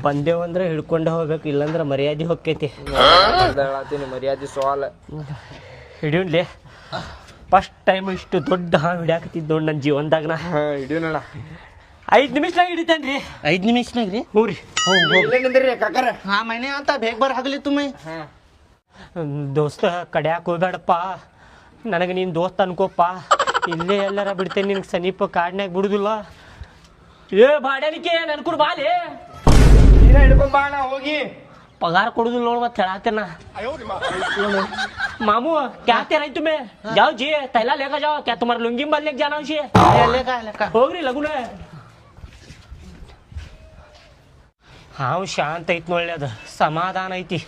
ಬಂದೇವಂದ್ರೆ ಹಿಡ್ಕೊಂಡೆ ಹೋಗ್ಬೇಕು, ಇಲ್ಲಾಂದ್ರೆ ಮರ್ಯಾದೆ ಹೊಕ್ಕೈತಿ. ಮರ್ಯಾದೆ ಸವಾಲ ಹಿಡಿಯನ್ಲಿ. ಫಸ್ಟ್ ಟೈಮ್ ಇಷ್ಟು ದೊಡ್ಡ ಹಾವು ಹಿಡಿಯಾಕತ್ತಿದ್ದು ನೋಡಿ ನನ್ನ ಜೀವನದಾಗ. ನಾ ಹಿಡಿಯೋಣ 5 ನಿಮಿಷನಾಗ ಹಿಡಿತೇನೆ ರೀ. 5 ನಿಮಿಷನಾಗ ರೀ? ಹ್ಞೂ ರೀ. ಕಾಕರ ಹಾ ಮೈನೆ ಅಂತ ಬೇಗ ಬರ್ ಹಾಗಲಿ ತುಮೈ. ದೋಸ್ತ ಕಡ್ಯಾಕ ಹೋಗ್ಬೇಡಪ್ಪ, ನನಗೆ ನೀನು ದೋಸ್ತ ಅನ್ಕೋಪ್ಪ. ಇಲ್ಲೇ ಎಲ್ಲಾರ ಬಿಡ್ತೇನೆ ನಿನಗೆ ಸಮೀಪ ಕಾಡ್ನ್ಯಾಗ ಬಿಡುದಿಲ್ಲ. ಏ ಬಾಡಲಿಕ್ಕೆ ನನ್ ಕೂಡ ಬಾಲಿ ಹಿಡ್ಕೊಂಬಾಣ ಹೋಗಿ. पगार ಕೊಡುದಿಲ್ಲ ನೋಡ್ ಮತ್ತೆ ಹೇಳಾತೇನ. मामू क्या तेरा तुम्हें जाओ जी थैला लेकर जाओ. क्या तुम्हारे लुंगी में लेके जाना उसे? ಹೋಗ್ರಿ ಲಗುನ. ಹಾವು ಶಾಂತ ಐತಿ ನೋಡ್ಲಿ, ಅದು ಸಮಾಧಾನ ಐತಿ.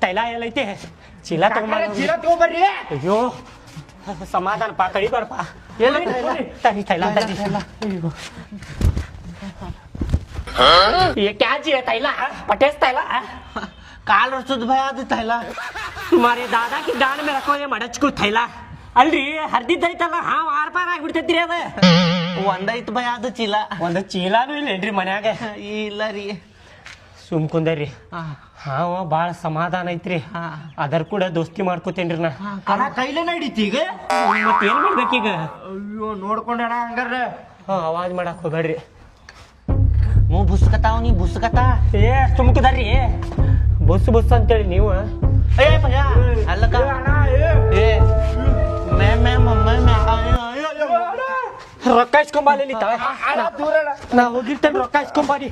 ತೈಲ ಎಲ್ಲೈತಿ? ಚೀಲ ತಗೊಂಬರ್ರಿ. ಅಯ್ಯೋ ಸಮಾಧಾನ ಪಾ, ಕಡಿ ಬರ್ಪ. ತೈಲ ये क्या जी है? तैला पटेस तैला काल रसुद भय आद थैला. तुम्हारे दादा की गान में रखो ये मडचकू थैला. ಅಲ್ರಿ ಹರ್ದಿದ್ದೈತಲ್ಲ ಹಾವು ಆರ್ ಪಾರ್ ಆಗ್ಬಿಡ್ತೈತ್ರಿ. ಅದ ಒಂದೈತ್ ಭಯ ಆದ ಚೀಲ. ಒಂದು ಚೀಲಾನು ಇಲ್ಲೇನ್ರಿ ಮನ್ಯಾಗ? ಇಲ್ಲ ರೀ. ಸುಮ್ ಕುಂದರಿ. ಹಾವ ಭಾಳ ಸಮಾಧಾನ ಐತ್ರಿ, ಅದರ ಕೂಡ ದೋಸ್ತಿ ಮಾಡ್ಕೋತೇನ್ರಿ ನಾ. ಕೈಲೇನ ಹಿಡಿತಿ ಈಗ? ಮತ್ತೇನ್ ಮಾಡ್ಬೇಕೀಗ? ಅಯ್ಯೋ ನೋಡ್ಕೊಂಡಣ ಹಂಗಾರ. ಅವಾಜ್ ಮಾಡಕ್ ಹೋಗ್ಬೇಡ್ರಿ. ಮೂ ಬುಸ್ಕತಾವ್ ನೀ ಬುಸ್ಕತಾ. ಏ ಸುಮ್ಕುದಾರ್ರಿ, ಬುಸ್ ಬುಸ್ ಅಂತೇಳಿ ನೀವು. ಏ ಭಯ ಅಲ್ಲಕ ಏ ಮೇ ರೊಕ್ಕ ಇಸ್ಕೊಂಬಾಲಿ. ನಾ ಹೋಗಿರ್ತೇನೆ, ರೊಕ್ಕ ಇಸ್ಕೊಂಬಾರಿ.